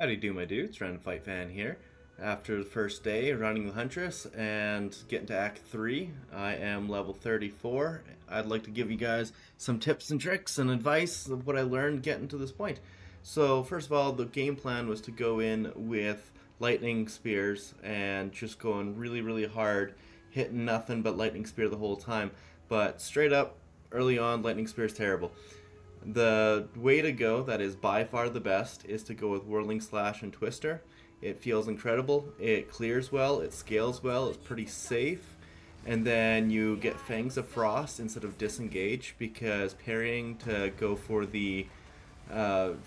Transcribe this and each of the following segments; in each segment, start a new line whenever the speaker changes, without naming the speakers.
Howdy do my dudes, Random Fight Fan here. After the first day running the Huntress and getting to Act 3, I am level 34. I'd like to give you guys some tips and tricks and advice of what I learned getting to this point. So first of all, the game plan was to go in with lightning spears and just going really hard, hitting nothing but lightning spear the whole time. But straight up, early on, lightning spear is terrible. The way to go, that is by far the best, is to go with Whirling Slash and Twister. It feels incredible, it clears well, it scales well, it's pretty safe. And then you get Fangs of Frost instead of Disengage, because parrying to go for the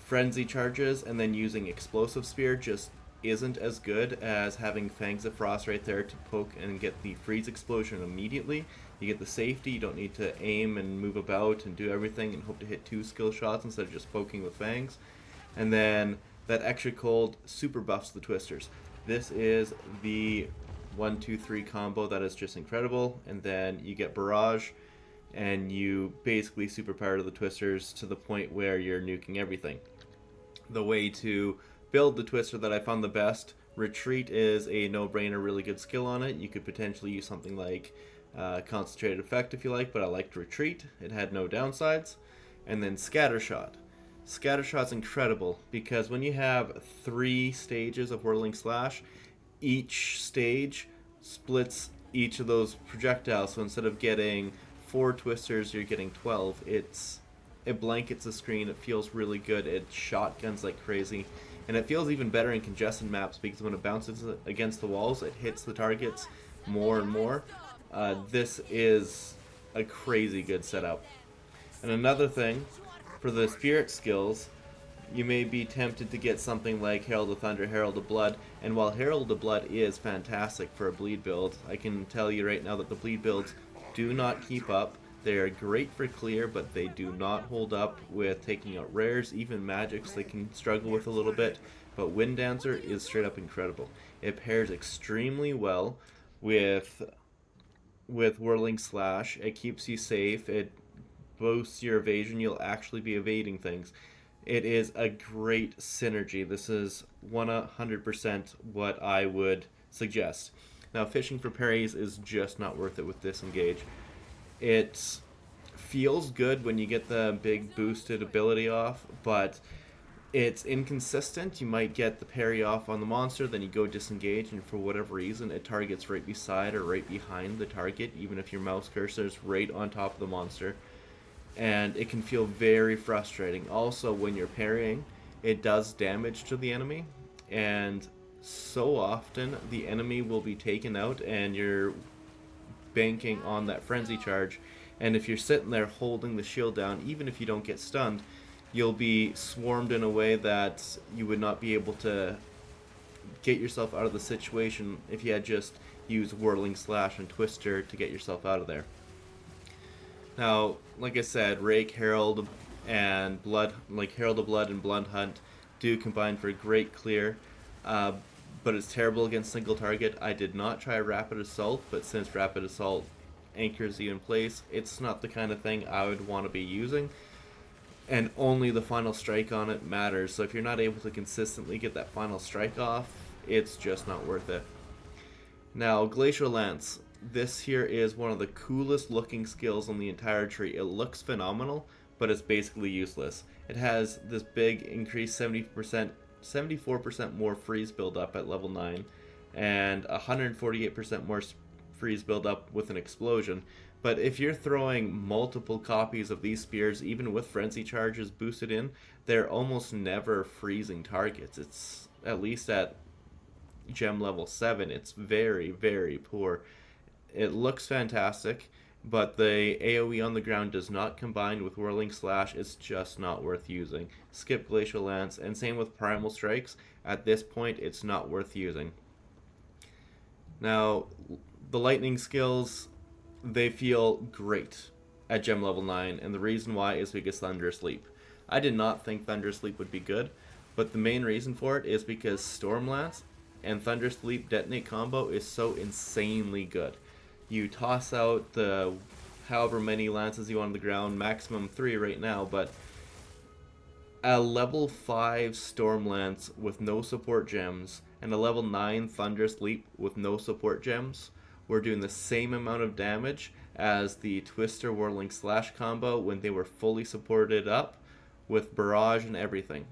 Frenzy charges and then using Explosive Spear just isn't as good as having Fangs of Frost right there to poke and get the freeze explosion immediately. You get the safety, you don't need to aim and move about and do everything and hope to hit 2 skill shots instead of just poking with Fangs. And then that extra cold super buffs the Twisters. This is the 1-2-3 combo that is just incredible. And then you get Barrage and you basically superpower the Twisters to the point where you're nuking everything. The way to build the Twister that I found the best, Retreat is a no-brainer, really good skill on it. You could potentially use something like Concentrated Effect if you like, but I liked Retreat. It had no downsides. And then Scattershot. Scattershot's incredible because when you have 3 stages of Whirling Slash, each stage splits each of those projectiles. So instead of getting 4 Twisters, you're getting 12. It blankets the screen. It feels really good. It shotguns like crazy. And it feels even better in congested maps because when it bounces against the walls, it hits the targets more and more. This is a crazy good setup. And another thing, for the spirit skills, you may be tempted to get something like Herald of Thunder, Herald of Blood, and while Herald of Blood is fantastic for a bleed build, I can tell you right now that the bleed builds do not keep up. They are great for clear, but they do not hold up with taking out rares, even magics they can struggle with a little bit, but Wind Dancer is straight up incredible. It pairs extremely well with Whirling Slash. It keeps you safe, it boosts your evasion, you'll actually be evading things. It is a great synergy. This is 100% what I would suggest. Now, fishing for parries is just not worth it with Disengage. It feels good when you get the big boosted ability off, but it's inconsistent. You might get the parry off on the monster, then you go disengage, and for whatever reason, it targets right beside or right behind the target, even if your mouse cursor is right on top of the monster. And it can feel very frustrating. Also, when you're parrying, it does damage to the enemy, and so often the enemy will be taken out and you're banking on that frenzy charge, and if you're sitting there holding the shield down, even if you don't get stunned, you'll be swarmed in a way that you would not be able to get yourself out of the situation if you had just used Whirling Slash and Twister to get yourself out of there. Now, like I said, Rake, Herald, and Blood, like Herald of Blood and Blunt Hunt, do combine for a great clear, but it's terrible against single target. I did not try Rapid Assault, but since Rapid Assault anchors you in place, it's not the kind of thing I would want to be using, and only the final strike on it matters. So if you're not able to consistently get that final strike off, it's just not worth it. Now, Glacial Lance. This here is one of the coolest looking skills on the entire tree. It looks phenomenal, but it's basically useless. It has this big increased 74% more freeze buildup at level 9, and 148% more freeze buildup with an explosion. But if you're throwing multiple copies of these spears, even with frenzy charges boosted in, they're almost never freezing targets. It's at least at gem level 7, it's very poor. It looks fantastic, but the AoE on the ground does not combine with Whirling Slash. It's just not worth using. Skip Glacial Lance, and same with Primal Strikes. At this point, it's not worth using. Now, the lightning skills, they feel great at gem level 9, and the reason why is because Thunderous Leap. I did not think Thunderous Leap would be good, but the main reason for it is because Storm Lance and Thunderous Leap Detonate combo is so insanely good. You toss out the however many lances you want on the ground, maximum 3 right now, but a level 5 Stormlance with no support gems and a level 9 Thunderous Leap with no support gems were doing the same amount of damage as the Twister Whirling Slash combo when they were fully supported up with Barrage and everything.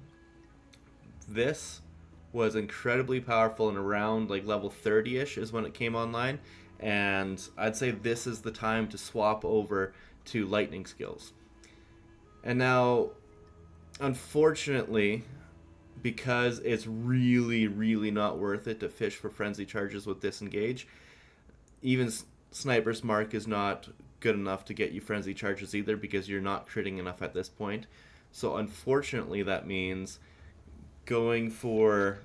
This was incredibly powerful, and around like level 30ish is when it came online, and I'd say this is the time to swap over to lightning skills. And now, unfortunately, because it's really not worth it to fish for frenzy charges with disengage, even Sniper's Mark is not good enough to get you frenzy charges either, because you're not critting enough at this point. So unfortunately that means going for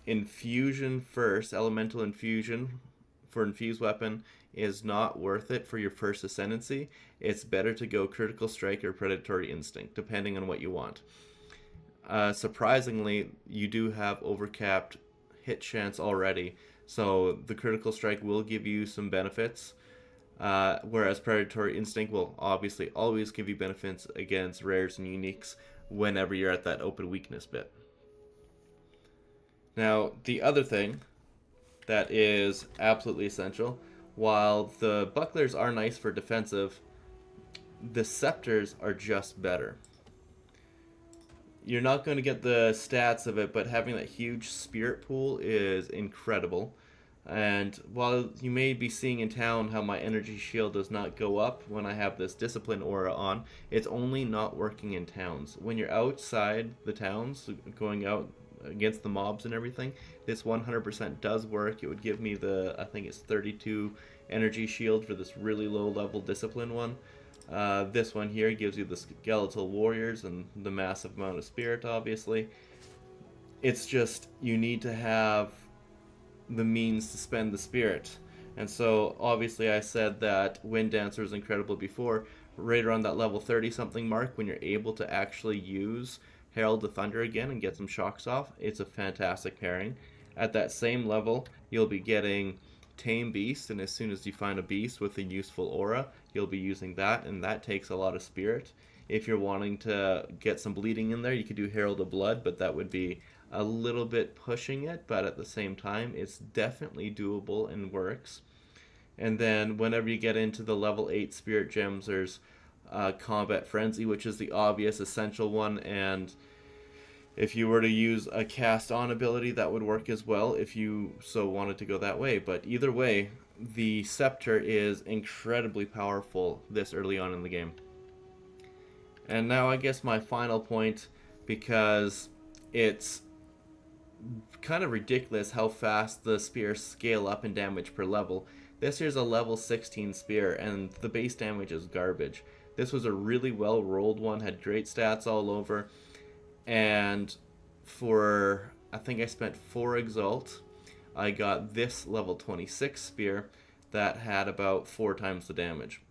infusion first, elemental infusion for infused weapon is not worth it for your first ascendancy. It's better to go critical strike or predatory instinct, depending on what you want. Surprisingly, you do have overcapped hit chance already, so the critical strike will give you some benefits. Whereas predatory instinct will obviously always give you benefits against rares and uniques whenever you're at that open weakness bit. Now, the other thing that is absolutely essential, while the bucklers are nice for defensive, the scepters are just better. You're not going to get the stats of it, but having that huge spirit pool is incredible. And while you may be seeing in town how my energy shield does not go up when I have this discipline aura on, it's only not working in towns. When you're outside the towns, going out against the mobs and everything, this 100% does work. It would give me the, I think it's 32 energy shield for this really low level discipline one. This one here gives you the skeletal warriors and the massive amount of spirit, obviously. It's just, you need to have the means to spend the spirit. And so obviously I said that Wind Dancer was incredible before. Right around that level 30 something mark, when you're able to actually use Herald of Thunder again and get some shocks off, it's a fantastic pairing. At that same level, you'll be getting Tame Beast, and as soon as you find a beast with a useful aura, you'll be using that, and that takes a lot of spirit. If you're wanting to get some bleeding in there, you could do Herald of Blood, but that would be a little bit pushing it, but at the same time, it's definitely doable and works. And then whenever you get into the level 8 spirit gems, there's Combat Frenzy, which is the obvious essential one, and if you were to use a cast on ability, that would work as well if you so wanted to go that way. But either way, the Scepter is incredibly powerful this early on in the game. And now I guess my final point, because it's kind of ridiculous how fast the spears scale up in damage per level. This here's a level 16 spear, and the base damage is garbage. This was a really well rolled one, had great stats all over, and for, I think I spent 4 exalt, I got this level 26 spear that had about 4 times the damage.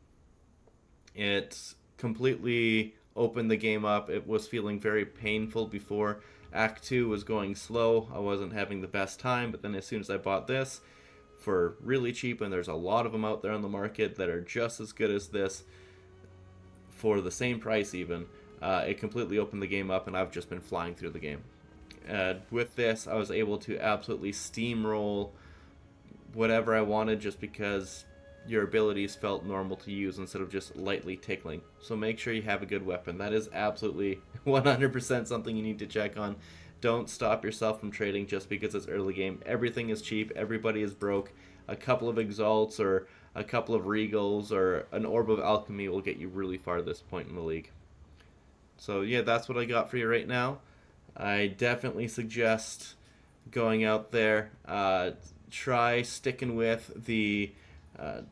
It completely opened the game up. It was feeling very painful before. Act 2 was going slow. I wasn't having the best time, but then as soon as I bought this for really cheap, and there's a lot of them out there on the market that are just as good as this for the same price even, it completely opened the game up, and I've just been flying through the game. With this, I was able to absolutely steamroll whatever I wanted, just because your abilities felt normal to use instead of just lightly tickling. So make sure you have a good weapon. That is absolutely 100% something you need to check on. Don't stop yourself from trading just because it's early game. Everything is cheap. Everybody is broke. A couple of exalts or a couple of regals or an orb of alchemy will get you really far at this point in the league. So yeah, that's what I got for you right now. I definitely suggest going out there, try sticking with the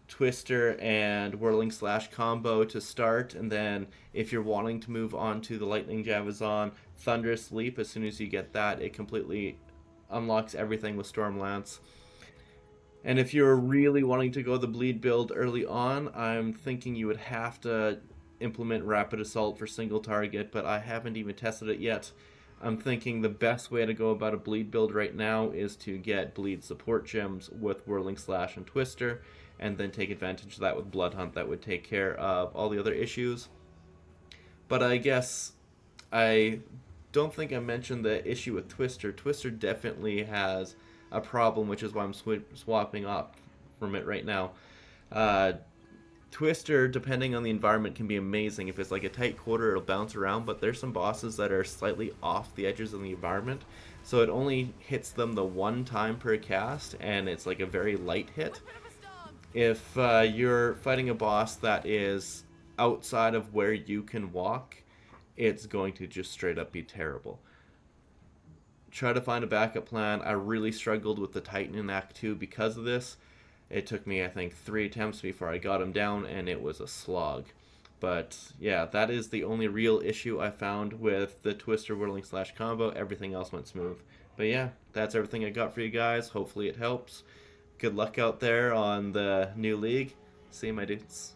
Twister and Whirling Slash combo to start, and then if you're wanting to move on to the Lightning Javazon, Thunderous Leap, as soon as you get that, it completely unlocks everything with Stormlance. And if you're really wanting to go the bleed build early on, I'm thinking you would have to implement Rapid Assault for single target, but I haven't even tested it yet. I'm thinking the best way to go about a bleed build right now is to get bleed support gems with Whirling Slash and Twister, and then take advantage of that with Blood Hunt. That would take care of all the other issues. But I guess I don't think I mentioned the issue with Twister. Twister definitely has a problem, which is why I'm swapping off from it right now. Uh, Twister, depending on the environment, can be amazing. If it's like a tight quarter, it'll bounce around, but there's some bosses that are slightly off the edges of the environment, so it only hits them the one time per cast, and it's like a very light hit. If you're fighting a boss that is outside of where you can walk, it's going to just straight up be terrible. Try to find a backup plan. I really struggled with the Titan in Act 2 because of this. It took me, I think, 3 attempts before I got him down, and it was a slog. But yeah, that is the only real issue I found with the Twister whirling slash combo. Everything else went smooth. But yeah, that's everything I got for you guys. Hopefully it helps. Good luck out there on the new league. See you, my dudes.